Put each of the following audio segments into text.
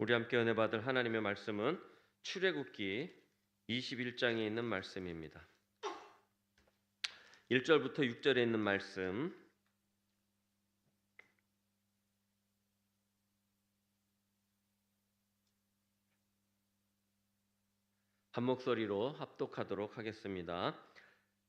우리 함께 은혜 받을 하나님의 말씀은 출애굽기 21장에 있는 말씀입니다. 1절부터 6절에 있는 말씀, 한 목소리로 합독하도록 하겠습니다.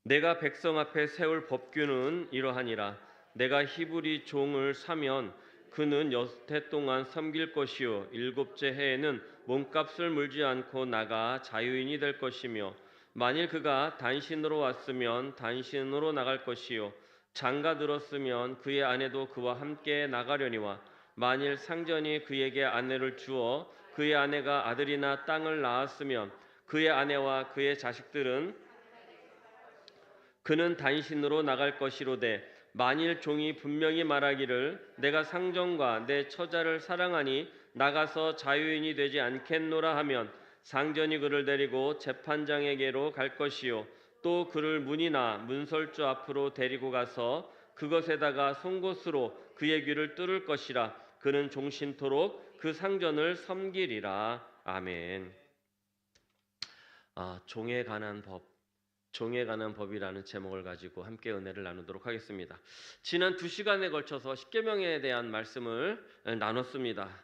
내가 백성 앞에 세울 법규는 이러하니라. 내가 히브리 종을 사면 그는 6해 동안 섬길 것이요 7째 해에는 몸값을 물지 않고 나가 자유인이 될 것이며, 만일 그가 단신으로 왔으면 단신으로 나갈 것이요 장가 들었으면 그의 아내도 그와 함께 나가려니와, 만일 상전이 그에게 아내를 주어 그의 아내가 아들이나 땅을 낳았으면 그의 아내와 그의 자식들은 그는 단신으로 나갈 것이로되, 만일 종이 분명히 말하기를 내가 상전과 내 처자를 사랑하니 나가서 자유인이 되지 않겠노라 하면, 상전이 그를 데리고 재판장에게로 갈 것이요 또 그를 문이나 문설주 앞으로 데리고 가서 그것에다가 송곳으로 그의 귀를 뚫을 것이라. 그는 종신토록 그 상전을 섬기리라. 아멘. 종에 관한 법이라는 제목을 가지고 함께 은혜를 나누도록 하겠습니다. 지난 2시간에 걸쳐서 십계명에 대한 말씀을 나눴습니다.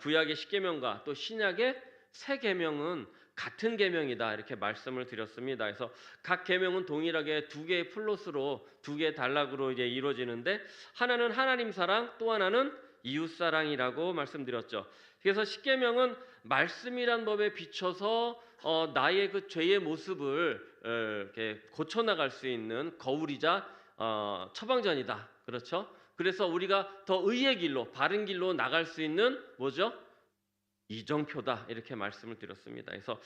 구약의 십계명과 또 신약의 새 계명은 같은 계명이다, 이렇게 말씀을 드렸습니다. 그래서 각 계명은 동일하게 2개의 플롯으로 2개의 단락으로 이제 이루어지는데, 하나는 하나님 사랑, 또 하나는 이웃 사랑이라고 말씀드렸죠. 그래서 십계명은 말씀이란 법에 비춰서 나의 그 죄의 모습을 이렇게 고쳐나갈 수 있는 거울이자 처방전이다. 그렇죠? 그래서 우리가 더 의의 길로, 바른 길로 나갈 수 있는 뭐죠? 이정표다, 이렇게 말씀을 드렸습니다. 그래서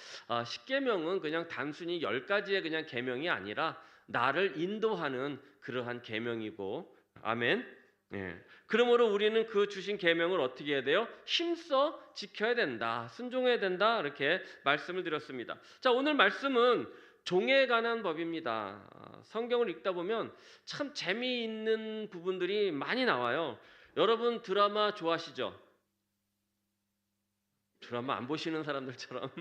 십계명은 그냥 단순히 10가지의 그냥 계명이 아니라 나를 인도하는 그러한 계명이고, 아멘. 예. 그러므로 우리는 그 주신 계명을 어떻게 해야 돼요? 힘써 지켜야 된다, 순종해야 된다, 이렇게 말씀을 드렸습니다. 자, 오늘 말씀은 종에 관한 법입니다. 성경을 읽다 보면 참 재미있는 부분들이 많이 나와요. 여러분 드라마 좋아하시죠? 드라마 안 보시는 사람들처럼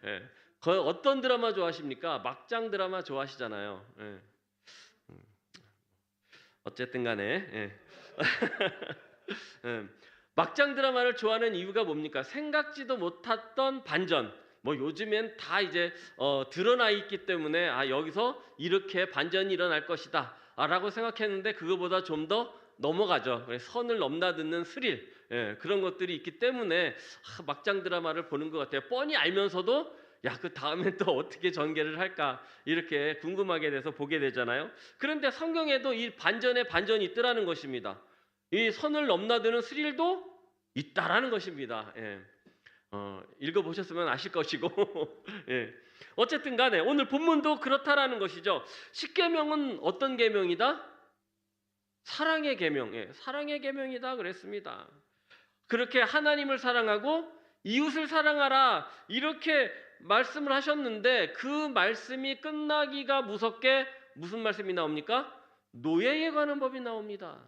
예. 어떤 드라마 좋아하십니까? 막장 드라마 좋아하시잖아요. 예. 어쨌든 간에 예. 예. 막장 드라마를 좋아하는 이유가 뭡니까? 생각지도 못했던 반전. 뭐 요즘엔 다 이제 드러나 있기 때문에 여기서 이렇게 반전이 일어날 것이다 라고 생각했는데, 그거보다 좀 더 넘어가죠. 선을 넘나드는 스릴, 그런 것들이 있기 때문에 막장 드라마를 보는 것 같아요. 뻔히 알면서도 그 다음엔 또 어떻게 전개를 할까, 이렇게 궁금하게 돼서 보게 되잖아요. 그런데 성경에도 이 반전에 반전이 있더라는 것입니다. 이 선을 넘나드는 스릴도 있다라는 것입니다. 읽어보셨으면 아실 것이고 예. 어쨌든 간에 오늘 본문도 그렇다라는 것이죠. 십계명은 어떤 계명이다? 사랑의 계명, 사랑의 계명이다 그랬습니다. 그렇게 하나님을 사랑하고 이웃을 사랑하라, 이렇게 말씀을 하셨는데, 그 말씀이 끝나기가 무섭게 무슨 말씀이 나옵니까? 노예에 관한 법이 나옵니다.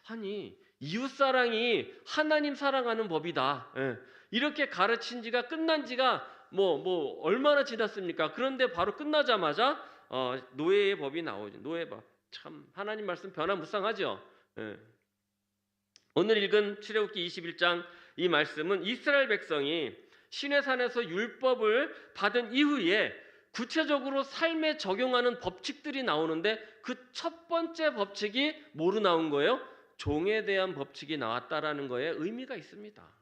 아니, 이웃사랑이 하나님 사랑하는 법이다, 이렇게 가르친 지가, 끝난 지가 뭐 얼마나 지났습니까? 그런데 바로 끝나자마자 노예의 법이 나오죠. 노예의 법. 참 하나님 말씀 변화무쌍하죠. 오늘 읽은 출애굽기 21장 이 말씀은 이스라엘 백성이 시내산에서 율법을 받은 이후에 구체적으로 삶에 적용하는 법칙들이 나오는데, 그 첫 번째 법칙이 뭐로 나온 거예요? 종에 대한 법칙이 나왔다라는 거에 의미가 있습니다.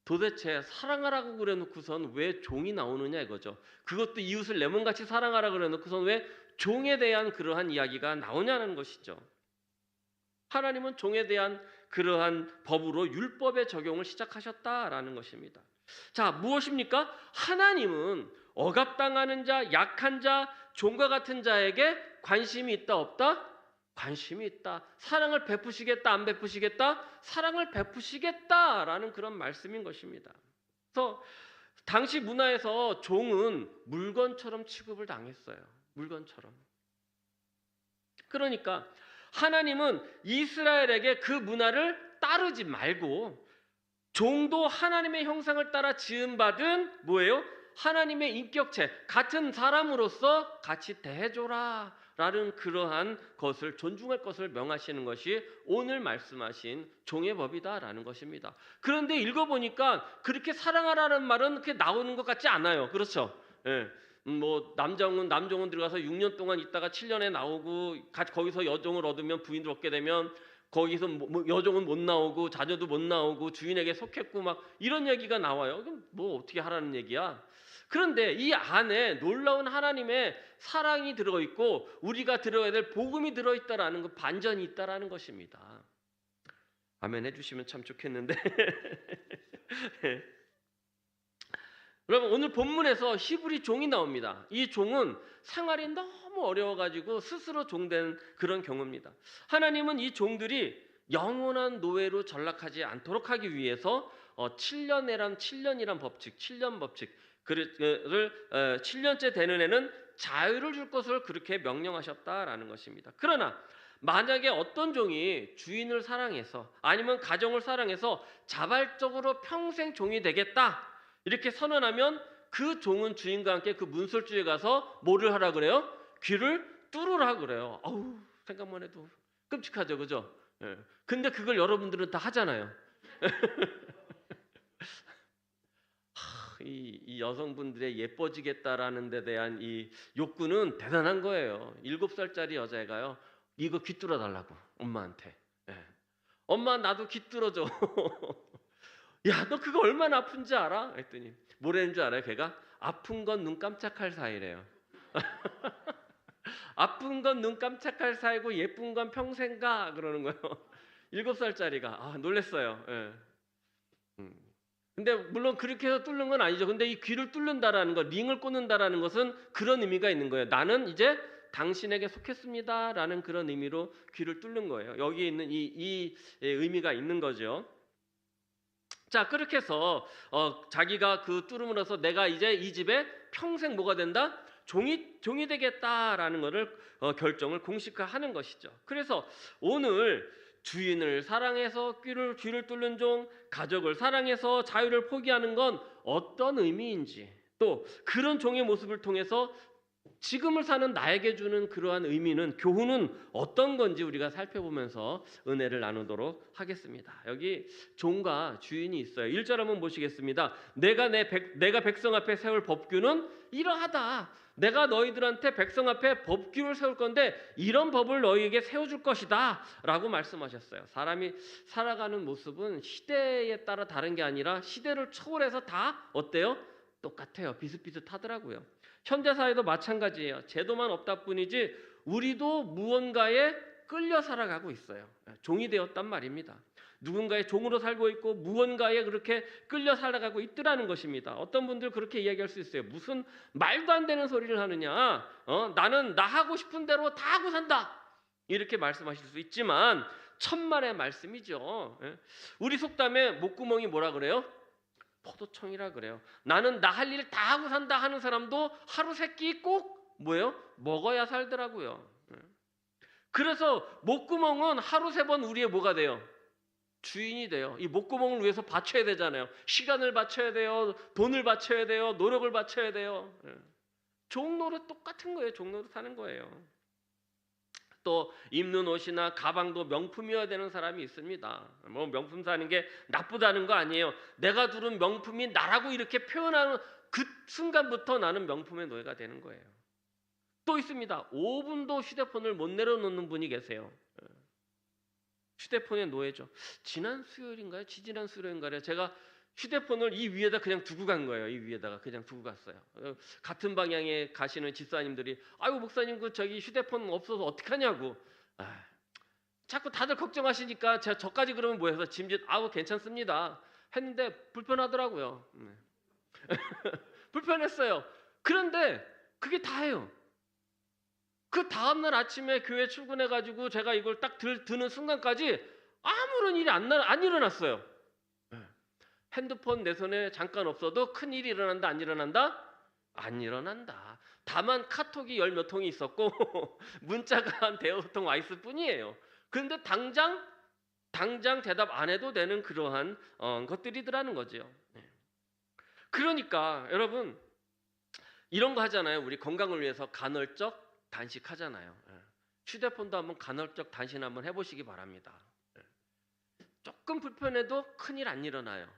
도대체 사랑하라고 그래놓고선 왜 종이 나오느냐 이거죠. 그것도 이웃을 내 몸같이 사랑하라고 그래놓고선 왜 종에 대한 그러한 이야기가 나오냐는 것이죠. 하나님은 종에 대한 그러한 법으로 율법의 적용을 시작하셨다라는 것입니다. 자, 무엇입니까? 하나님은 억압당하는 자, 약한 자, 종과 같은 자에게 관심이 있다 없다? 관심이 있다. 사랑을 베푸시겠다 안 베푸시겠다? 사랑을 베푸시겠다라는 그런 말씀인 것입니다. 그래서 당시 문화에서 종은 물건처럼 취급을 당했어요. 물건처럼. 그러니까 하나님은 이스라엘에게 그 문화를 따르지 말고 종도 하나님의 형상을 따라 지음받은 뭐예요? 하나님의 인격체, 같은 사람으로서 같이 대해줘라 라는 그러한 것을, 존중할 것을 명하시는 것이 오늘 말씀하신 종의 법이다라는 것입니다. 그런데 읽어보니까 그렇게 사랑하라는 말은 그렇게 나오는 것 같지 않아요. 그렇죠? 예. 뭐 남종은 들어가서 6년 동안 있다가 7년에 나오고, 거기서 여종을 얻으면 부인을 얻게 되면 거기서 여종은 못 나오고 자녀도 못 나오고 주인에게 속했고 막 이런 얘기가 나와요. 그럼 뭐 어떻게 하라는 얘기야? 그런데 이 안에 놀라운 하나님의 사랑이 들어있고 우리가 들어야 될 복음이 들어있다라는 그 반전이 있다라는 것입니다. 아멘 해주시면 참 좋겠는데. 여러분, 오늘 본문에서 히브리 종이 나옵니다. 이 종은 생활이 너무 어려워가지고 스스로 종된 그런 경우입니다. 하나님은 이 종들이 영원한 노예로 전락하지 않도록 하기 위해서 7년이란 법칙, 7년 법칙, 를 7년째 되는 애는 자유를 줄 것을 그렇게 명령하셨다라는 것입니다. 그러나 만약에 어떤 종이 주인을 사랑해서 아니면 가정을 사랑해서 자발적으로 평생 종이 되겠다 이렇게 선언하면 그 종은 주인과 함께 그 문설주에 가서 뭐를 하라 그래요? 귀를 뚫으라 그래요. 아우, 생각만 해도 끔찍하죠, 그죠? 예. 근데 그걸 여러분들은 다 하잖아요. 이 여성분들의 예뻐지겠다라는 데 대한 이 욕구는 대단한 거예요. 7살짜리 여자애가요, 이거 귀 뚫어 달라고 엄마한테. 예. 엄마 나도 귀 뚫어줘. 야, 너 그거 얼마나 아픈지 알아? 했더니 뭐라는 줄 알아요? 걔가 아픈 건 눈 깜짝할 사이래요. 아픈 건 눈 깜짝할 사이고 예쁜 건 평생 가 그러는 거예요. 7살짜리가 놀랬어요. 예. 근데 물론 그렇게 해서 뚫는 건 아니죠. 근데 이 귀를 뚫는다라는 것, 링을 꽂는다라는 것은 그런 의미가 있는 거예요. 나는 이제 당신에게 속했습니다라는 그런 의미로 귀를 뚫는 거예요. 여기에 있는 이 의미가 있는 거죠. 자, 그렇게 해서 자기가 그 뚫음으로써 내가 이제 이 집에 평생 뭐가 된다? 종이 되겠다라는 것을 결정을 공식화하는 것이죠. 그래서 오늘 주인을 사랑해서 귀를 뚫는 종, 가족을 사랑해서 자유를 포기하는 건 어떤 의미인지, 또 그런 종의 모습을 통해서 지금을 사는 나에게 주는 그러한 의미는, 교훈은 어떤 건지 우리가 살펴보면서 은혜를 나누도록 하겠습니다. 여기 종과 주인이 있어요. 1절 한번 보시겠습니다. 내가 백성 앞에 세울 법규는 이러하다. 내가 너희들한테 백성 앞에 법규를 세울 건데 이런 법을 너희에게 세워줄 것이다 라고 말씀하셨어요. 사람이 살아가는 모습은 시대에 따라 다른 게 아니라 시대를 초월해서 다 어때요? 똑같아요. 비슷비슷하더라고요. 현대사회도 마찬가지예요. 제도만 없다 뿐이지 우리도 무언가에 끌려 살아가고 있어요. 종이 되었단 말입니다. 누군가의 종으로 살고 있고 무언가에 그렇게 끌려 살아가고 있더라는 것입니다. 어떤 분들 그렇게 이야기할 수 있어요. 무슨 말도 안 되는 소리를 하느냐. 나는 나 하고 싶은 대로 다 하고 산다. 이렇게 말씀하실 수 있지만 천만의 말씀이죠. 우리 속담에 목구멍이 뭐라 그래요? 포도청이라 그래요. 나는 나 할 일 다 하고 산다 하는 사람도 하루 세 끼 꼭 뭐예요? 먹어야 살더라고요. 그래서 목구멍은 하루 세 번 우리의 뭐가 돼요? 주인이 돼요. 이 목구멍을 위해서 바쳐야 되잖아요. 시간을 바쳐야 돼요. 돈을 바쳐야 돼요. 노력을 바쳐야 돼요. 종노릇 똑같은 거예요. 종노릇 하는 거예요. 또 입는 옷이나 가방도 명품이어야 되는 사람이 있습니다. 뭐 명품 사는 게 나쁘다는 거 아니에요. 내가 두른 명품이 나라고 이렇게 표현하는 그 순간부터 나는 명품의 노예가 되는 거예요. 또 있습니다. 5분도 휴대폰을 못 내려놓는 분이 계세요. 휴대폰의 노예죠. 지난 수요일인가요? 지지난 수요일인가요? 제가 휴대폰을 이 위에다 그냥 두고 간 거예요. 이 위에다가 그냥 두고 갔어요. 같은 방향에 가시는 집사님들이 아유 목사님 그 저기 휴대폰 없어서 어떡하냐고. 자꾸 다들 걱정하시니까 제가 저까지 그러면 뭐 해서 짐짓 아우 괜찮습니다 했는데 불편하더라고요. 불편했어요. 그런데 그게 다예요. 그 다음날 아침에 교회 출근해가지고 제가 이걸 딱 드는 순간까지 아무런 일이 안 일어났어요. 핸드폰 내 손에 잠깐 없어도 큰 일이 일어난다 안 일어난다? 안 일어난다. 다만 카톡이 10몇 통이 있었고 문자가 한 대여섯 통 와 있을 뿐이에요. 그런데 당장 당장 대답 안 해도 되는 그러한 것들이더라는 거죠. 그러니까 여러분 이런 거 하잖아요. 우리 건강을 위해서 간헐적 단식하잖아요. 휴대폰도 한번 간헐적 단식 한번 해보시기 바랍니다. 조금 불편해도 큰일 안 일어나요.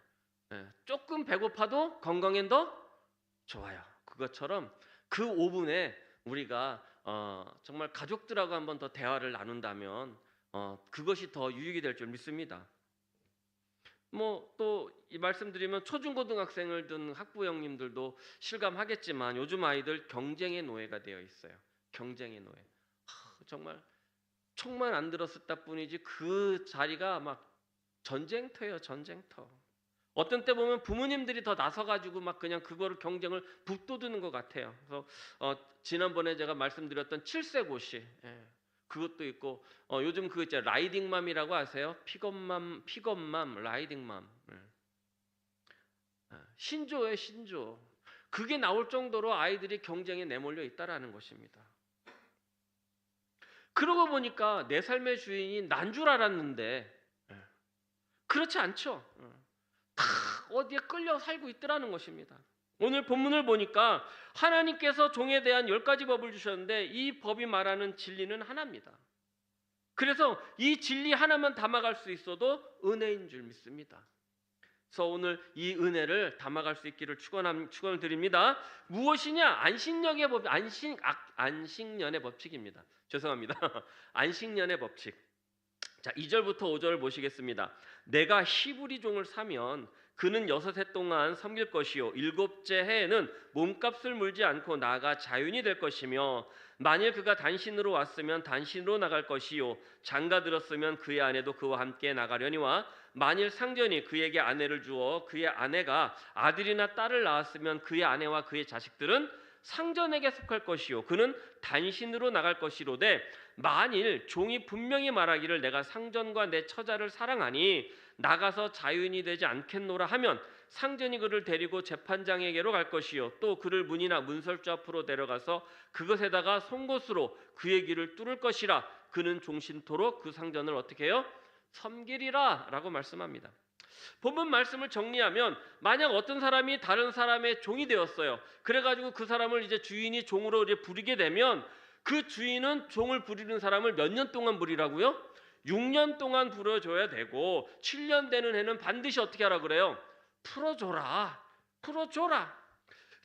조금 배고파도 건강엔 더 좋아요. 그것처럼 그 5분에 우리가 정말 가족들하고 한번 더 대화를 나눈다면 그것이 더 유익이 될 줄 믿습니다. 뭐 또 이 말씀드리면 초중고등학생을 둔 학부형님들도 실감하겠지만 요즘 아이들 경쟁의 노예가 되어 있어요. 경쟁의 노예. 정말 총만 안 들었을 뿐이지 그 자리가 막 전쟁터예요. 전쟁터. 어떤 때 보면 부모님들이 더 나서가지고 막 그냥 그거를 경쟁을 북돋우는 것 같아요. 그래서 지난번에 제가 말씀드렸던 7세 고시 그것도 있고 요즘 그거 있잖아요. 라이딩맘이라고 아세요? 픽업맘, 라이딩맘. 신조예요, 신조. 그게 나올 정도로 아이들이 경쟁에 내몰려 있다라는 것입니다. 그러고 보니까 내 삶의 주인이 난 줄 알았는데 그렇지 않죠. 다 어디에 끌려 살고 있더라는 것입니다. 오늘 본문을 보니까 하나님께서 종에 대한 10가지 법을 주셨는데 이 법이 말하는 진리는 하나입니다. 그래서 이 진리 하나만 담아갈 수 있어도 은혜인 줄 믿습니다. 그래서 오늘 이 은혜를 담아갈 수 있기를 축원을 드립니다. 무엇이냐? 안식년의 법칙입니다. 죄송합니다. 안식년의 법칙. 자, 2절부터 5절을 보시겠습니다. 내가 히브리 종을 사면 그는 6해 동안 섬길 것이요 7째 해에는 몸값을 물지 않고 나아가 자윤이 될 것이며 만일 그가 단신으로 왔으면 단신으로 나갈 것이요 장가 들었으면 그의 아내도 그와 함께 나가려니와 만일 상전이 그에게 아내를 주어 그의 아내가 아들이나 딸을 낳았으면 그의 아내와 그의 자식들은 상전에게 속할 것이요 그는 단신으로 나갈 것이로되 만일 종이 분명히 말하기를 내가 상전과 내 처자를 사랑하니 나가서 자유인이 되지 않겠노라 하면 상전이 그를 데리고 재판장에게로 갈 것이요 또 그를 문이나 문설주 앞으로 데려가서 그것에다가 송곳으로 그의 길을 뚫을 것이라 그는 종신토록 그 상전을 어떻게 해요? 섬기리라 라고 말씀합니다. 본문 말씀을 정리하면 만약 어떤 사람이 다른 사람의 종이 되었어요. 그래가지고 그 사람을 이제 주인이 종으로 이제 부리게 되면 그 주인은 종을 부리는 사람을 몇 년 동안 부리라고요? 6년 동안 부려줘야 되고 7년 되는 해는 반드시 어떻게 하라 그래요? 풀어줘라.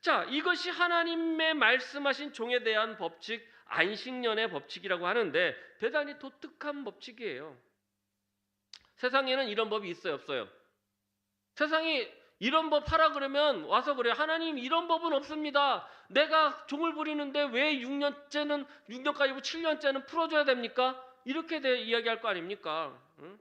자, 이것이 하나님의 말씀하신 종에 대한 법칙, 안식년의 법칙이라고 하는데 대단히 독특한 법칙이에요. 세상에는 이런 법이 있어요, 없어요? 세상이 이런 법 하라 그러면 와서 그래요. 하나님 이런 법은 없습니다. 내가 종을 부리는데 왜 6년까지고 7년째는 풀어줘야 됩니까? 이렇게 이야기할 거 아닙니까? 응?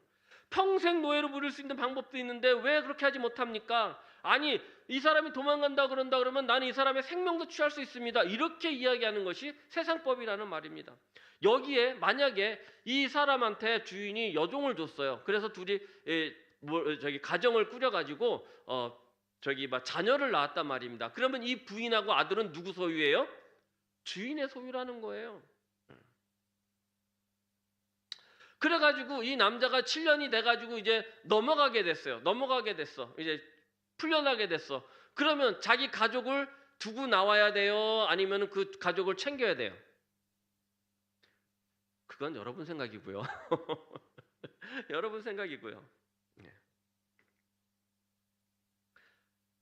평생 노예로 부릴 수 있는 방법도 있는데 왜 그렇게 하지 못합니까? 아니 이 사람이 도망간다 그런다 그러면 나는 이 사람의 생명도 취할 수 있습니다. 이렇게 이야기하는 것이 세상법이라는 말입니다. 여기에 만약에 이 사람한테 주인이 여종을 줬어요. 그래서 둘이 가정을 꾸려가지고 자녀를 낳았단 말입니다. 그러면 이 부인하고 아들은 누구 소유예요? 주인의 소유라는 거예요. 그래가지고 이 남자가 7년이 돼가지고 이제 넘어가게 됐어. 이제 풀려나게 됐어. 그러면 자기 가족을 두고 나와야 돼요? 아니면 그 가족을 챙겨야 돼요? 그건 여러분 생각이고요. 여러분 생각이고요.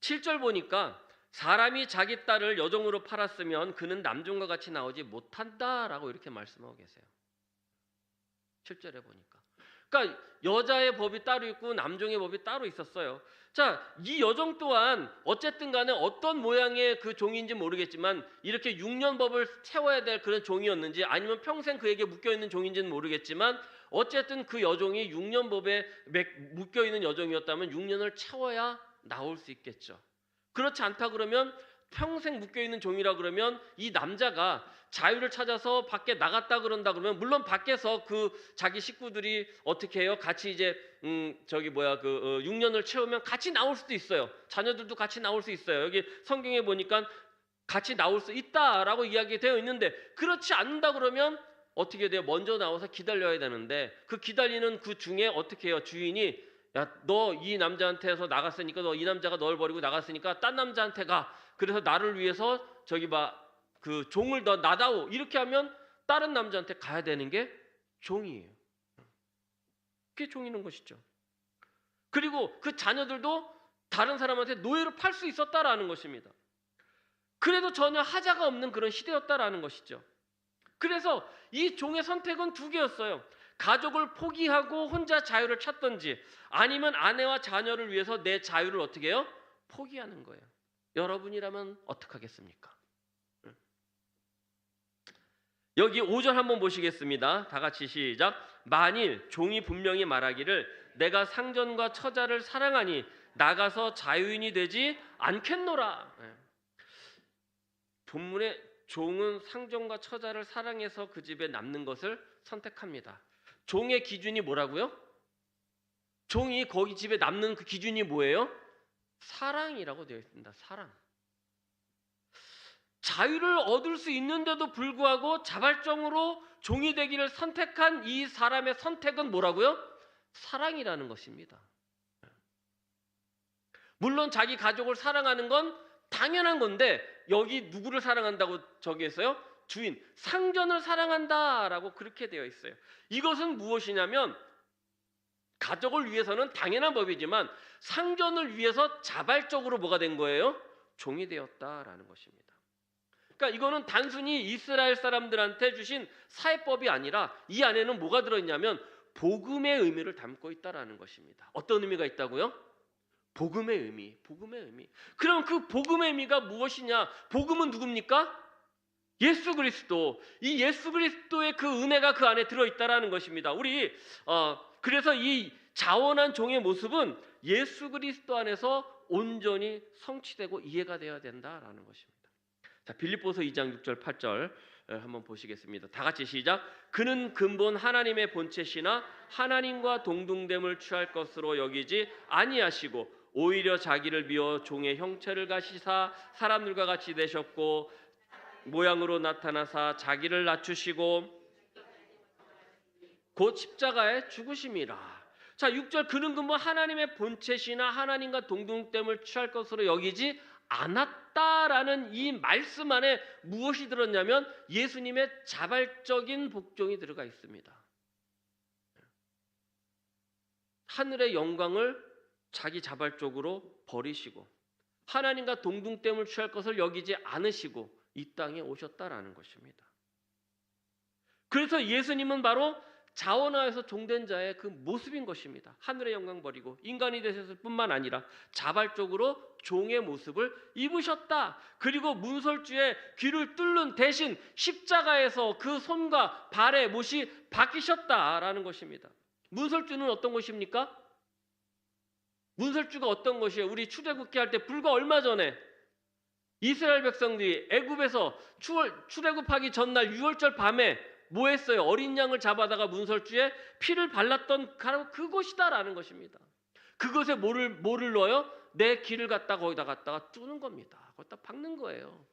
7절 보니까 사람이 자기 딸을 여종으로 팔았으면 그는 남종과 같이 나오지 못한다라고 이렇게 말씀하고 계세요. 7절에 보니까. 그러니까 여자의 법이 따로 있고 남종의 법이 따로 있었어요. 자, 이 여종 또한 어쨌든 간에 어떤 모양의 그 종인지 모르겠지만 이렇게 6년 법을 채워야 될 그런 종이었는지 아니면 평생 그에게 묶여있는 종인지는 모르겠지만 어쨌든 그 여종이 6년 법에 묶여있는 여종이었다면 6년을 채워야 나올 수 있겠죠. 그렇지 않다 그러면 평생 묶여있는 종이라 그러면 이 남자가 자유를 찾아서 밖에 나갔다 그런다 그러면 물론 밖에서 그 자기 식구들이 어떻게 해요? 같이 이제 6년을 채우면 같이 나올 수도 있어요. 자녀들도 같이 나올 수 있어요. 여기 성경에 보니까 같이 나올 수 있다라고 이야기되어 있는데 그렇지 않는다 그러면 어떻게 돼요? 먼저 나와서 기다려야 되는데 그 기다리는 그 중에 어떻게 해요? 주인이 야, 너 이 남자한테서 나갔으니까 너 이 남자가 널 버리고 나갔으니까 딴 남자한테 가. 그래서 나를 위해서 저기 그 종을 너 나다오. 이렇게 하면 다른 남자한테 가야 되는 게 종이에요. 그게 종이는 것이죠. 그리고 그 자녀들도 다른 사람한테 노예로 팔 수 있었다라는 것입니다. 그래도 전혀 하자가 없는 그런 시대였다라는 것이죠. 그래서 이 종의 선택은 두 개였어요. 가족을 포기하고 혼자 자유를 찾든지 아니면 아내와 자녀를 위해서 내 자유를 어떻게 해요? 포기하는 거예요. 여러분이라면 어떻게 하겠습니까? 여기 5절 한번 보시겠습니다. 다 같이 시작. 만일 종이 분명히 말하기를 내가 상전과 처자를 사랑하니 나가서 자유인이 되지 않겠노라. 본문의 종은 상전과 처자를 사랑해서 그 집에 남는 것을 선택합니다. 종의 기준이 뭐라고요? 종이 거기 집에 남는 그 기준이 뭐예요? 사랑이라고 되어 있습니다. 사랑. 자유를 얻을 수 있는데도 불구하고 자발적으로 종이 되기를 선택한 이 사람의 선택은 뭐라고요? 사랑이라는 것입니다. 물론 자기 가족을 사랑하는 건 당연한 건데 여기 누구를 사랑한다고 저기 했어요? 주인, 상전을 사랑한다라고 그렇게 되어 있어요. 이것은 무엇이냐면 가족을 위해서는 당연한 법이지만 상전을 위해서 자발적으로 뭐가 된 거예요? 종이 되었다라는 것입니다. 그러니까 이거는 단순히 이스라엘 사람들한테 주신 사회법이 아니라 이 안에는 뭐가 들어있냐면 복음의 의미를 담고 있다라는 것입니다. 어떤 의미가 있다고요? 복음의 의미, 복음의 의미. 그럼 그 복음의 의미가 무엇이냐? 복음은 누굽니까? 예수 그리스도. 이 예수 그리스도의 그 은혜가 그 안에 들어있다라는 것입니다. 우리 그래서 이 자원한 종의 모습은 예수 그리스도 안에서 온전히 성취되고 이해가 되어야 된다라는 것입니다. 자, 빌립보서 2장 6절 8절 한번 보시겠습니다. 다 같이 시작. 그는 근본 하나님의 본체시나 하나님과 동등됨을 취할 것으로 여기지 아니하시고 오히려 자기를 비워 종의 형체를 가시사 사람들과 같이 되셨고 모양으로 나타나사 자기를 낮추시고 곧 십자가에 죽으심이라. 자, 6절 그는 근본 하나님의 본체시나 하나님과 동등됨을 취할 것으로 여기지 않았다라는 이 말씀 안에 무엇이 들었냐면 예수님의 자발적인 복종이 들어가 있습니다. 하늘의 영광을 자기 자발적으로 버리시고 하나님과 동등됨을 취할 것을 여기지 않으시고 이 땅에 오셨다라는 것입니다. 그래서 예수님은 바로 자원하여서 종된 자의 그 모습인 것입니다. 하늘의 영광 버리고 인간이 되셨을 뿐만 아니라 자발적으로 종의 모습을 입으셨다. 그리고 문설주의 귀를 뚫는 대신 십자가에서 그 손과 발의 못이 바뀌셨다라는 것입니다. 문설주는 어떤 것입니까? 문설주가 어떤 것이에요? 우리 출애굽기 할 때 불과 얼마 전에 이스라엘 백성들이 애굽에서 출애굽하기 전날 6월절 밤에 뭐 했어요? 어린 양을 잡아다가 문설주에 피를 발랐던 바로 그곳이다라는 것입니다. 그것에 뭐를 넣어요? 내 기를 갖다 거기다 갖다가 뚫는 겁니다. 거기다 박는 거예요.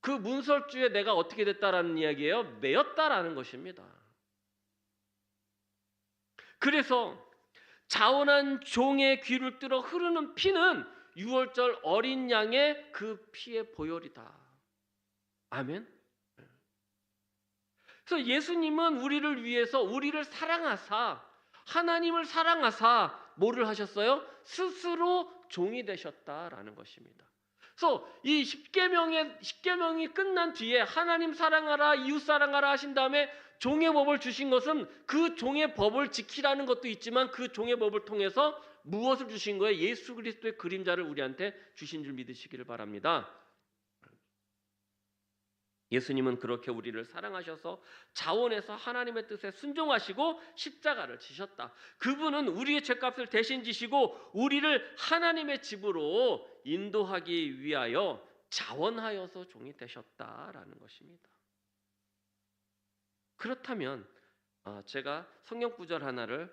그 문설주에 내가 어떻게 됐다라는 이야기예요? 매였다라는 것입니다. 그래서 자원한 종의 귀를 뚫어 흐르는 피는 6월절 어린 양의 그 피의 보혈이다. 아멘. 그래서 예수님은 우리를 위해서 우리를 사랑하사 하나님을 사랑하사 뭐를 하셨어요? 스스로 종이 되셨다라는 것입니다. 그래서 이 십계명이 끝난 뒤에 하나님 사랑하라 이웃 사랑하라 하신 다음에 종의 법을 주신 것은 그 종의 법을 지키라는 것도 있지만 그 종의 법을 통해서 무엇을 주신 거예요? 예수 그리스도의 그림자를 우리한테 주신 줄 믿으시기를 바랍니다. 예수님은 그렇게 우리를 사랑하셔서 자원해서 하나님의 뜻에 순종하시고 십자가를 지셨다. 그분은 우리의 죄값을 대신 지시고 우리를 하나님의 집으로 인도하기 위하여 자원하여서 종이 되셨다라는 것입니다. 그렇다면 제가 성경 구절 하나를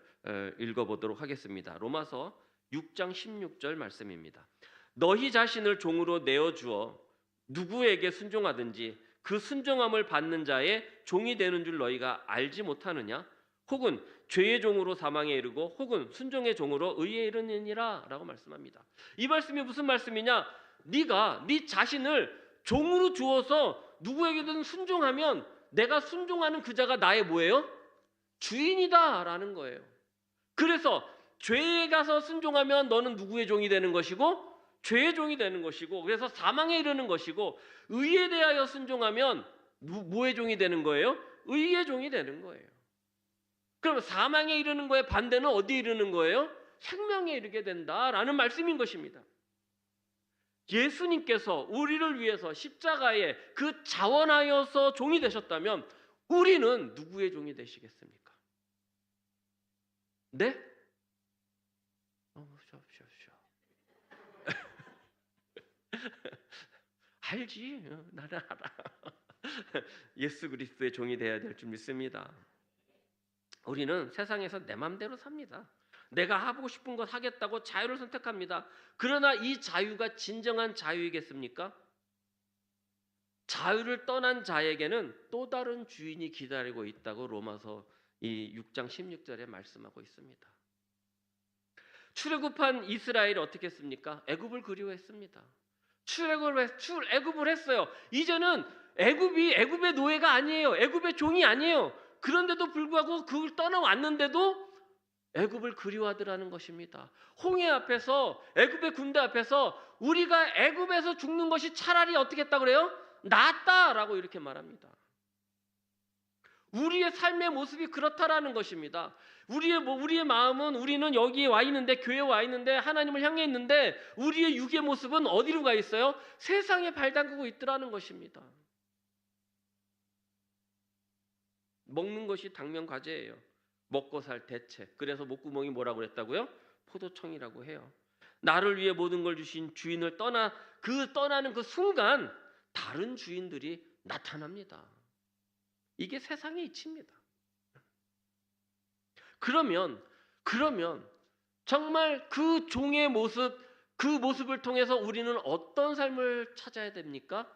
읽어보도록 하겠습니다. 로마서 6장 16절 말씀입니다. 너희 자신을 종으로 내어주어 누구에게 순종하든지 그 순종함을 받는 자의 종이 되는 줄 너희가 알지 못하느냐? 혹은 죄의 종으로 사망에 이르고 혹은 순종의 종으로 의에 이르느니라 라고 말씀합니다. 이 말씀이 무슨 말씀이냐? 네가 네 자신을 종으로 주어서 누구에게든 순종하면 내가 순종하는 그 자가 나의 뭐예요? 주인이다 라는 거예요. 그래서 죄에 가서 순종하면 너는 누구의 종이 되는 것이고 죄의 종이 되는 것이고, 그래서 사망에 이르는 것이고, 의에 대하여 순종하면 뭐의 종이 되는 거예요? 의의 종이 되는 거예요. 그럼 사망에 이르는 거의 반대는 어디에 이르는 거예요? 생명에 이르게 된다라는 말씀인 것입니다. 예수님께서 우리를 위해서 십자가에 그 자원하여서 종이 되셨다면 우리는 누구의 종이 되시겠습니까? 네? 알지? 나는 알아. 예수 그리스도의 종이 되어야 될 줄 믿습니다. 우리는 세상에서 내 맘대로 삽니다. 내가 하고 싶은 것 하겠다고 자유를 선택합니다. 그러나 이 자유가 진정한 자유이겠습니까? 자유를 떠난 자에게는 또 다른 주인이 기다리고 있다고 로마서 이 6장 16절에 말씀하고 있습니다. 출애굽한 이스라엘이 어떻게 했습니까? 애굽을 그리워했습니다. 애굽을 했어요. 이제는 애굽의 노예가 아니에요. 애굽의 종이 아니에요. 그런데도 불구하고 그걸 떠나왔는데도 애굽을 그리워하더라는 것입니다. 홍해 앞에서, 애굽의 군대 앞에서 우리가 애굽에서 죽는 것이 차라리 어떻게 했다 그래요? 낫다라고 이렇게 말합니다. 우리의 삶의 모습이 그렇다라는 것입니다. 우리의 마음은, 우리는 여기에 와 있는데, 교회에 와 있는데, 하나님을 향해 있는데 우리의 육의 모습은 어디로 가 있어요? 세상에 발 담그고 있더라는 것입니다. 먹는 것이 당면 과제예요. 먹고 살 대책. 그래서 목구멍이 뭐라고 그랬다고요? 포도청이라고 해요. 나를 위해 모든 걸 주신 주인을 떠나는 그 순간 다른 주인들이 나타납니다. 이게 세상의 이치입니다. 그러면 정말 그 종의 모습, 그 모습을 통해서 우리는 어떤 삶을 찾아야 됩니까?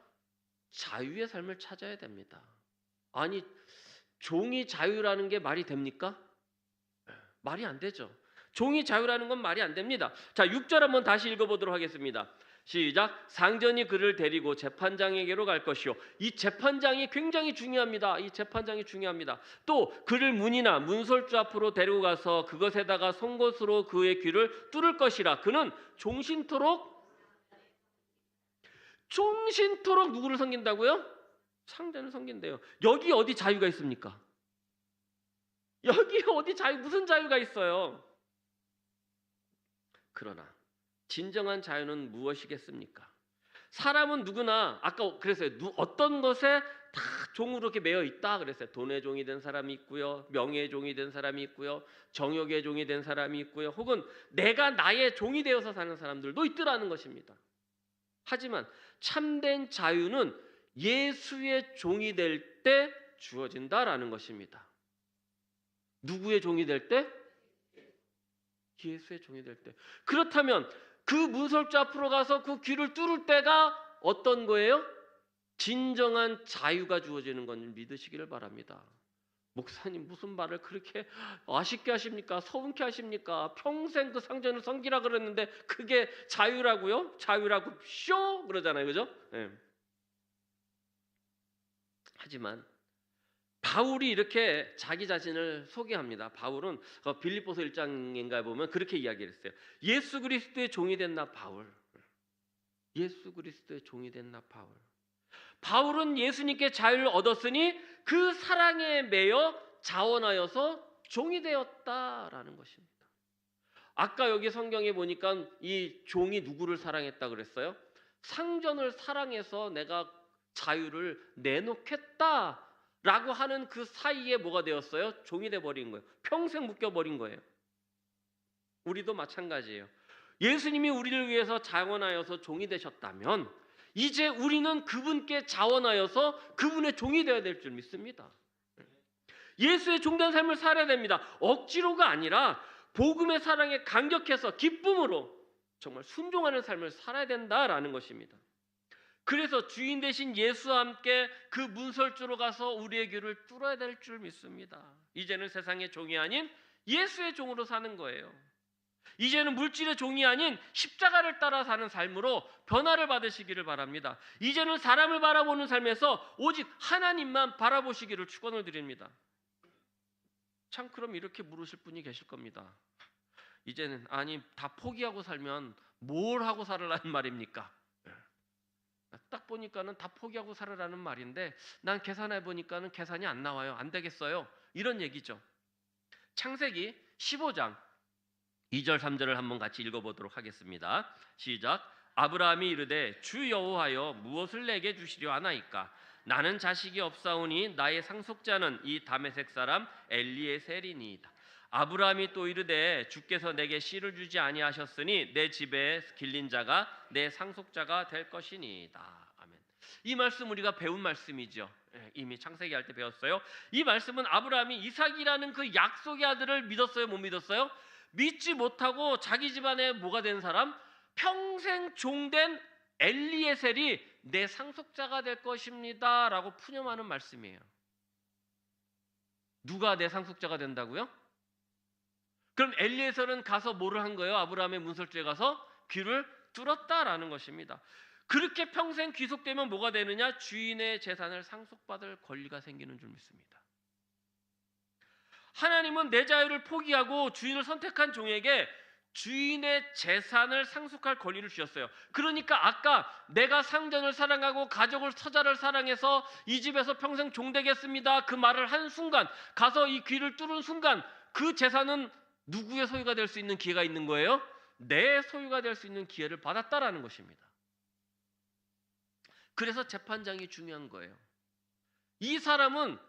자유의 삶을 찾아야 됩니다. 아니, 종이 자유라는 게 말이 됩니까? 말이 안 되죠. 종이 자유라는 건 말이 안 됩니다. 자, 6절 한번 다시 읽어보도록 하겠습니다. 시작. 상전이 그를 데리고 재판장에게로 갈 것이요. 이 재판장이 굉장히 중요합니다. 이 재판장이 중요합니다. 또 그를 문이나 문설주 앞으로 데리고 가서 그것에다가 송곳으로 그의 귀를 뚫을 것이라. 그는 종신토록 누구를 섬긴다고요? 상전을 섬긴대요. 여기 어디 자유가 있습니까? 여기 어디 무슨 자유가 있어요? 그러나 진정한 자유는 무엇이겠습니까? 사람은 누구나 아까 그랬어요. 어떤 것에 다 종으로 이렇게 매여 있다 그랬어요. 돈의 종이 된 사람이 있고요, 명예의 종이 된 사람이 있고요, 정욕의 종이 된 사람이 있고요, 혹은 내가 나의 종이 되어서 사는 사람들도 있더라는 것입니다. 하지만 참된 자유는 예수의 종이 될 때 주어진다라는 것입니다. 누구의 종이 될 때? 예수의 종이 될 때. 그렇다면 그 문설주 앞으로 가서 그 귀를 뚫을 때가 어떤 거예요? 진정한 자유가 주어지는 건 믿으시기를 바랍니다. 목사님 무슨 말을 그렇게 아쉽게 하십니까? 서운케 하십니까? 평생 그 상전을 섬기라 그랬는데 그게 자유라고요? 자유라고 쇼 그러잖아요, 그죠? 네. 하지만 바울이 이렇게 자기 자신을 소개합니다. 바울은 빌립보서 1장인가에 보면 그렇게 이야기를 했어요. 예수 그리스도의 종이 된 나 바울. 예수 그리스도의 종이 된 나 바울. 바울은 예수님께 자유를 얻었으니 그 사랑에 매여 자원하여서 종이 되었다라는 것입니다. 아까 여기 성경에 보니까 이 종이 누구를 사랑했다 그랬어요? 상전을 사랑해서 내가 자유를 내놓겠다라고 하는 그 사이에 뭐가 되었어요? 종이 돼버린 거예요. 평생 묶여버린 거예요. 우리도 마찬가지예요. 예수님이 우리를 위해서 자원하여서 종이 되셨다면 이제 우리는 그분께 자원하여서 그분의 종이 되어야 될 줄 믿습니다. 예수의 종된 삶을 살아야 됩니다. 억지로가 아니라 복음의 사랑에 감격해서 기쁨으로 정말 순종하는 삶을 살아야 된다라는 것입니다. 그래서 주인 대신 예수와 함께 그 문설주로 가서 우리의 귀를 뚫어야 될 줄 믿습니다. 이제는 세상의 종이 아닌 예수의 종으로 사는 거예요. 이제는 물질의 종이 아닌 십자가를 따라 사는 삶으로 변화를 받으시기를 바랍니다. 이제는 사람을 바라보는 삶에서 오직 하나님만 바라보시기를 축원을 드립니다. 참 그럼 이렇게 물으실 분이 계실 겁니다. 이제는 아니 다 포기하고 살면 뭘 하고 살으라는 말입니까? 딱 보니까는 다 포기하고 살으라는 말인데 난 계산해 보니까는 계산이 안 나와요. 안 되겠어요. 이런 얘기죠. 창세기 15장 2절 3절을 한번 같이 읽어보도록 하겠습니다. 시작. 아브라함이 이르되 주 여호와여 무엇을 내게 주시려 하나이까? 나는 자식이 없사오니 나의 상속자는 이 다메섹 사람 엘리에셀이니이다. 아브라함이 또 이르되 주께서 내게 씨를 주지 아니하셨으니 내 집에 길린 자가 내 상속자가 될 것이니이다. 아멘. 이 말씀 우리가 배운 말씀이죠. 이미 창세기 할 때 배웠어요. 이 말씀은 아브라함이 이삭이라는 그 약속의 아들을 믿었어요, 못 믿었어요? 믿지 못하고 자기 집안에 뭐가 된 사람? 평생 종된 엘리에셀이 내 상속자가 될 것입니다 라고 푸념하는 말씀이에요. 누가 내 상속자가 된다고요? 그럼 엘리에셀은 가서 뭐를 한 거예요? 아브라함의 문설주에 가서 귀를 뚫었다라는 것입니다. 그렇게 평생 귀속되면 뭐가 되느냐? 주인의 재산을 상속받을 권리가 생기는 줄 믿습니다. 하나님은 내 자유를 포기하고 주인을 선택한 종에게 주인의 재산을 상속할 권리를 주셨어요. 그러니까 아까 내가 상전을 사랑하고 가족을 처자를 사랑해서 이 집에서 평생 종되겠습니다 그 말을 한 순간, 가서 이 귀를 뚫은 순간 그 재산은 누구의 소유가 될 수 있는 기회가 있는 거예요? 내 소유가 될 수 있는 기회를 받았다라는 것입니다. 그래서 재판장이 중요한 거예요. 이 사람은,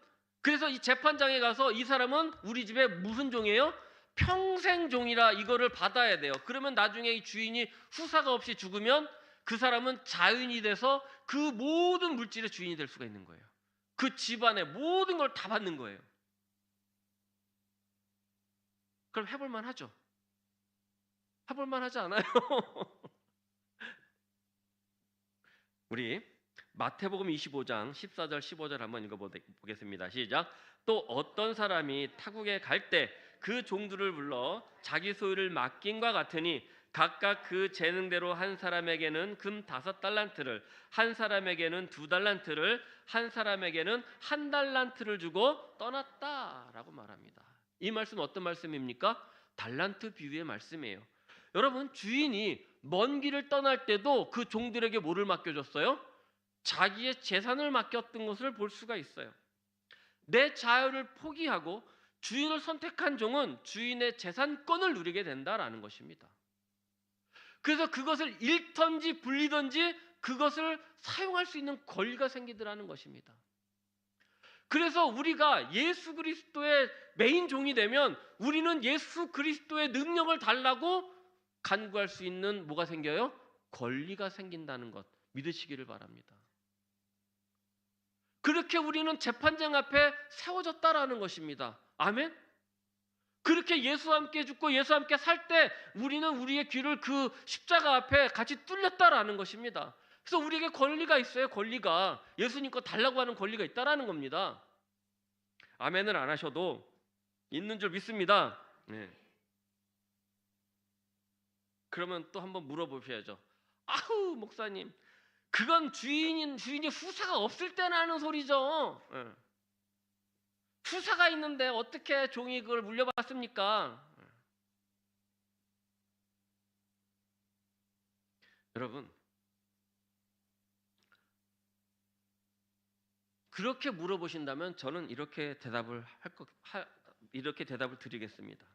그래서 이 재판장에 가서 이 사람은 우리 집에 무슨 종이에요? 평생 종이라 이거를 받아야 돼요. 그러면 나중에 이 주인이 후사가 없이 죽으면 그 사람은 자유인이 돼서 그 모든 물질의 주인이 될 수가 있는 거예요. 그 집안의 모든 걸 다 받는 거예요. 그럼 해볼만 하죠? 해볼만 하지 않아요? 우리 마태복음 25장 14절 15절 한번 읽어보겠습니다. 시작. 또 어떤 사람이 타국에 갈 때 그 종들을 불러 자기 소유를 맡김과 같으니 각각 그 재능대로 한 사람에게는 금 5달란트를, 한 사람에게는 2달란트를, 한 사람에게는 1달란트를 주고 떠났다라고 말합니다. 이 말씀은 어떤 말씀입니까? 달란트 비유의 말씀이에요. 여러분, 주인이 먼 길을 떠날 때도 그 종들에게 뭐를 맡겨줬어요? 자기의 재산을 맡겼던 것을 볼 수가 있어요. 내 자유를 포기하고 주인을 선택한 종은 주인의 재산권을 누리게 된다라는 것입니다. 그래서 그것을 잃던지 불리던지 그것을 사용할 수 있는 권리가 생기더라는 것입니다. 그래서 우리가 예수 그리스도의 메인 종이 되면 우리는 예수 그리스도의 능력을 달라고 간구할 수 있는 뭐가 생겨요? 권리가 생긴다는 것 믿으시기를 바랍니다. 그렇게 우리는 재판장 앞에 세워졌다라는 것입니다. 아멘? 그렇게 예수와 함께 죽고 예수와 함께 살 때 우리는 우리의 귀를 그 십자가 앞에 같이 뚫렸다라는 것입니다. 그래서 우리에게 권리가 있어요. 권리가. 예수님 거 달라고 하는 권리가 있다라는 겁니다. 아멘을 안 하셔도 있는 줄 믿습니다. 네. 그러면 또 한번 물어보셔야죠. 아우 목사님, 그건 주인이 후사가 없을 때나 하는 소리죠. 네. 후사가 있는데 어떻게 종이 그걸 물려받습니까? 여러분, 그렇게 물어보신다면 저는 이렇게 대답을 이렇게 대답을 드리겠습니다.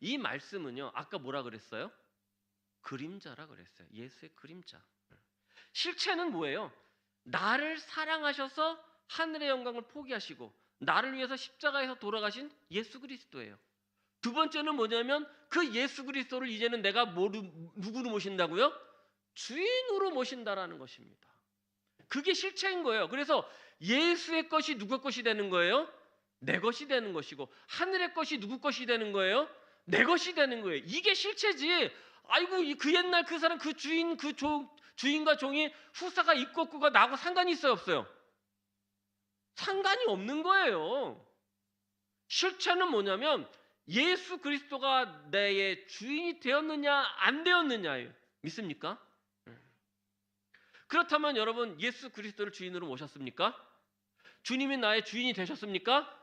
이 말씀은요, 아까 뭐라 그랬어요? 그림자라 그랬어요. 예수의 그림자. 실체는 뭐예요? 나를 사랑하셔서 하늘의 영광을 포기하시고 나를 위해서 십자가에서 돌아가신 예수 그리스도예요. 두 번째는 뭐냐면 그 예수 그리스도를 이제는 내가 누구로 모신다고요? 주인으로 모신다라는 것입니다. 그게 실체인 거예요. 그래서 예수의 것이 누구 것이 되는 거예요? 내 것이 되는 것이고, 하늘의 것이 누구 것이 되는 거예요? 내 것이 되는 거예요. 이게 실체지. 아이고 그 옛날 그 사람 그 주인 그 주인과 종이 후사가 있고 없고가 나하고 상관이 있어요, 없어요? 상관이 없는 거예요. 실체는 뭐냐면 예수 그리스도가 나의 주인이 되었느냐 안 되었느냐예요. 믿습니까? 그렇다면 여러분 예수 그리스도를 주인으로 모셨습니까? 주님이 나의 주인이 되셨습니까?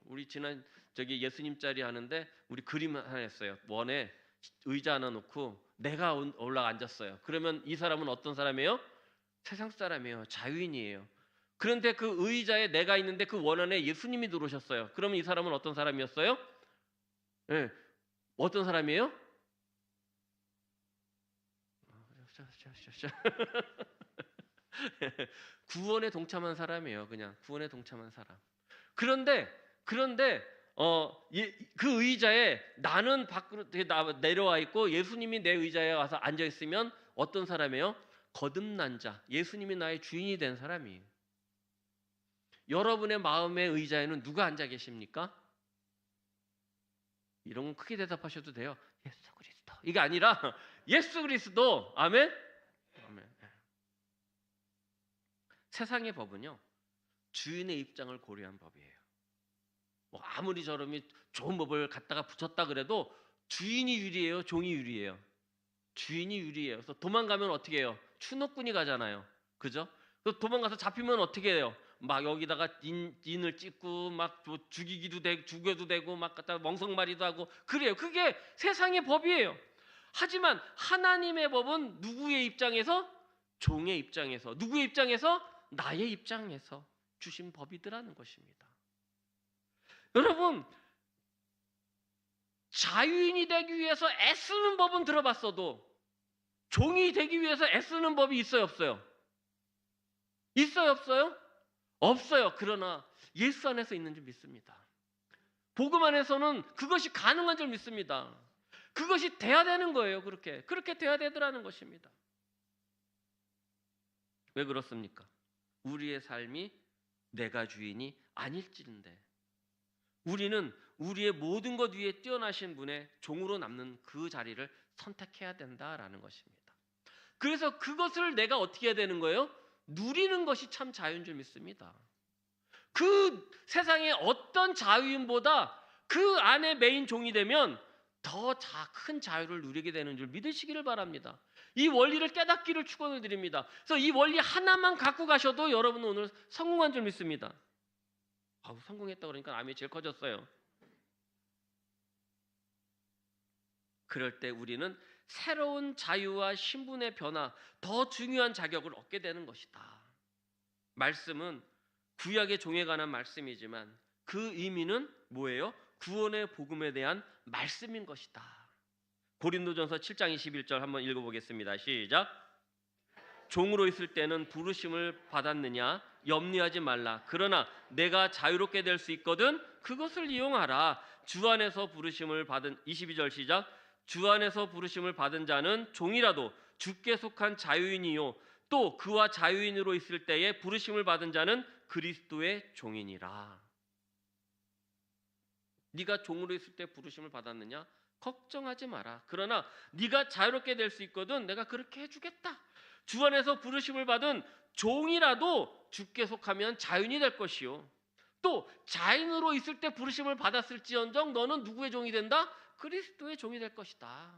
우리 지난 예수님 자리 하는데 우리 그림 하나 했어요. 원에 의자 하나 놓고 내가 올라가 앉았어요. 그러면 이 사람은 어떤 사람이에요? 세상 사람이에요. 자유인이에요. 그런데 그 의자에 내가 있는데 그 원 안에 예수님이 들어오셨어요. 그러면 이 사람은 어떤 사람이었어요? 네. 어떤 사람이에요? 구원에 동참한 사람이에요. 그냥 구원에 동참한 사람. 그런데 그 의자에 나는 밖으로 내려와 있고 예수님이 내 의자에 와서 앉아 있으면 어떤 사람이에요? 거듭난 자. 예수님이 나의 주인이 된 사람이에요. 여러분의 마음의 의자에는 누가 앉아 계십니까? 이런 건 크게 대답하셔도 돼요. 예수 그리스도. 이게 아니라 예수 그리스도. 아멘. 아멘. 세상의 법은요, 주인의 입장을 고려한 법이에요. 뭐 아무리 저놈이 좋은 법을 갖다가 붙였다 그래도 주인이 유리해요, 종이 유리해요? 주인이 유리해요. 그래서 도망가면 어떻게 해요? 추노꾼이 가잖아요. 그죠? 그래서 도망가서 잡히면 어떻게 해요? 막 여기다가 인을 찍고 막 죽이기도 되고 죽여도 되고 막 갖다 멍석말이도 하고 그래요. 그게 세상의 법이에요. 하지만 하나님의 법은 누구의 입장에서? 종의 입장에서. 누구의 입장에서? 나의 입장에서 주신 법이더라는 것입니다. 여러분, 자유인이 되기 위해서 애쓰는 법은 들어봤어도 종이 되기 위해서 애쓰는 법이 있어요, 없어요? 있어요, 없어요? 없어요. 그러나 예수 안에서 있는 줄 믿습니다. 복음 안에서는 그것이 가능한 줄 믿습니다. 그것이 돼야 되는 거예요. 그렇게 돼야 되더라는 것입니다. 왜 그렇습니까? 우리의 삶이 내가 주인이 아닐지인데 우리는 우리의 모든 것 위에 뛰어나신 분의 종으로 남는 그 자리를 선택해야 된다라는 것입니다. 그래서 그것을 내가 어떻게 해야 되는 거예요? 누리는 것이 참 자유인 줄 믿습니다. 그 세상의 어떤 자유인보다 그 안에 메인 종이 되면 더 큰 자유를 누리게 되는 줄 믿으시기를 바랍니다. 이 원리를 깨닫기를 축원을 드립니다. 그래서 이 원리 하나만 갖고 가셔도 여러분은 오늘 성공한 줄 믿습니다. 성공했다 그러니까 암이 제일 커졌어요. 그럴 때 우리는 새로운 자유와 신분의 변화, 더 중요한 자격을 얻게 되는 것이다. 말씀은 구약의 종에 관한 말씀이지만 그 의미는 뭐예요? 구원의 복음에 대한 말씀인 것이다. 고린도전서 7장 21절 한번 읽어보겠습니다. 시작. 종으로 있을 때는 부르심을 받았느냐? 염려하지 말라. 그러나 내가 자유롭게 될 수 있거든 그것을 이용하라. 주 안에서 부르심을 받은 22절 시작. 주 안에서 부르심을 받은 자는 종이라도 주께 속한 자유인이요 또 그와 자유인으로 있을 때에 부르심을 받은 자는 그리스도의 종이니라. 네가 종으로 있을 때 부르심을 받았느냐? 걱정하지 마라. 그러나 네가 자유롭게 될 수 있거든 내가 그렇게 해주겠다. 주 안에서 부르심을 받은 종이라도 주께 속하면 자유인이 될 것이요 또 자유인으로 있을 때 부르심을 받았을지언정 너는 누구의 종이 된다? 그리스도의 종이 될 것이다.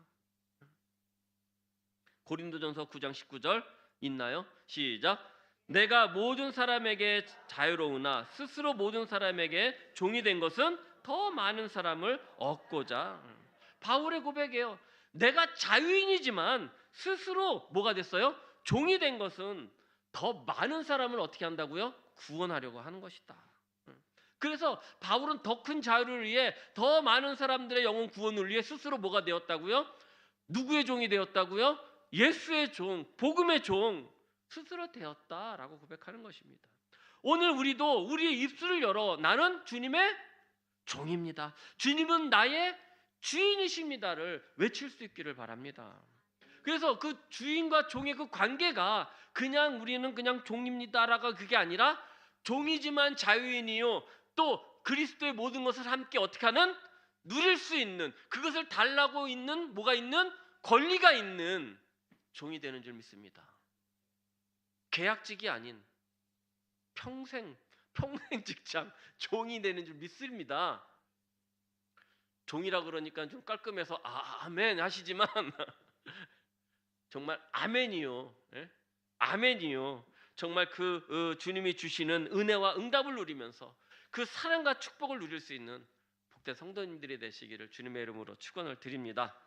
고린도전서 9장 19절 있나요? 시작. 내가 모든 사람에게 자유로우나 스스로 모든 사람에게 종이 된 것은 더 많은 사람을 얻고자. 바울의 고백이에요. 내가 자유인이지만 스스로 뭐가 됐어요? 종이 된 것은 더 많은 사람을 어떻게 한다고요? 구원하려고 하는 것이다. 그래서 바울은 더 큰 자유를 위해 더 많은 사람들의 영혼 구원을 위해 스스로 뭐가 되었다고요? 누구의 종이 되었다고요? 예수의 종, 복음의 종 스스로 되었다라고 고백하는 것입니다. 오늘 우리도 우리의 입술을 열어 나는 주님의 종입니다. 주님은 나의 주인이십니다를 외칠 수 있기를 바랍니다. 그래서 그 주인과 종의 그 관계가 그냥 우리는 그냥 종입니다라가 그게 아니라 종이지만 자유인이요 또 그리스도의 모든 것을 함께 어떻게 하는? 누릴 수 있는 그것을 달라고 있는 뭐가 있는? 권리가 있는 종이 되는 줄 믿습니다. 계약직이 아닌 평생 직장 종이 되는 줄 믿습니다. 종이라 그러니까 좀 깔끔해서 아멘 하시지만 정말 아멘이요. 예? 아멘이요. 정말 주님이 주시는 은혜와 응답을 누리면서 그 사랑과 축복을 누릴 수 있는 복된 성도님들이 되시기를 주님의 이름으로 축원을 드립니다.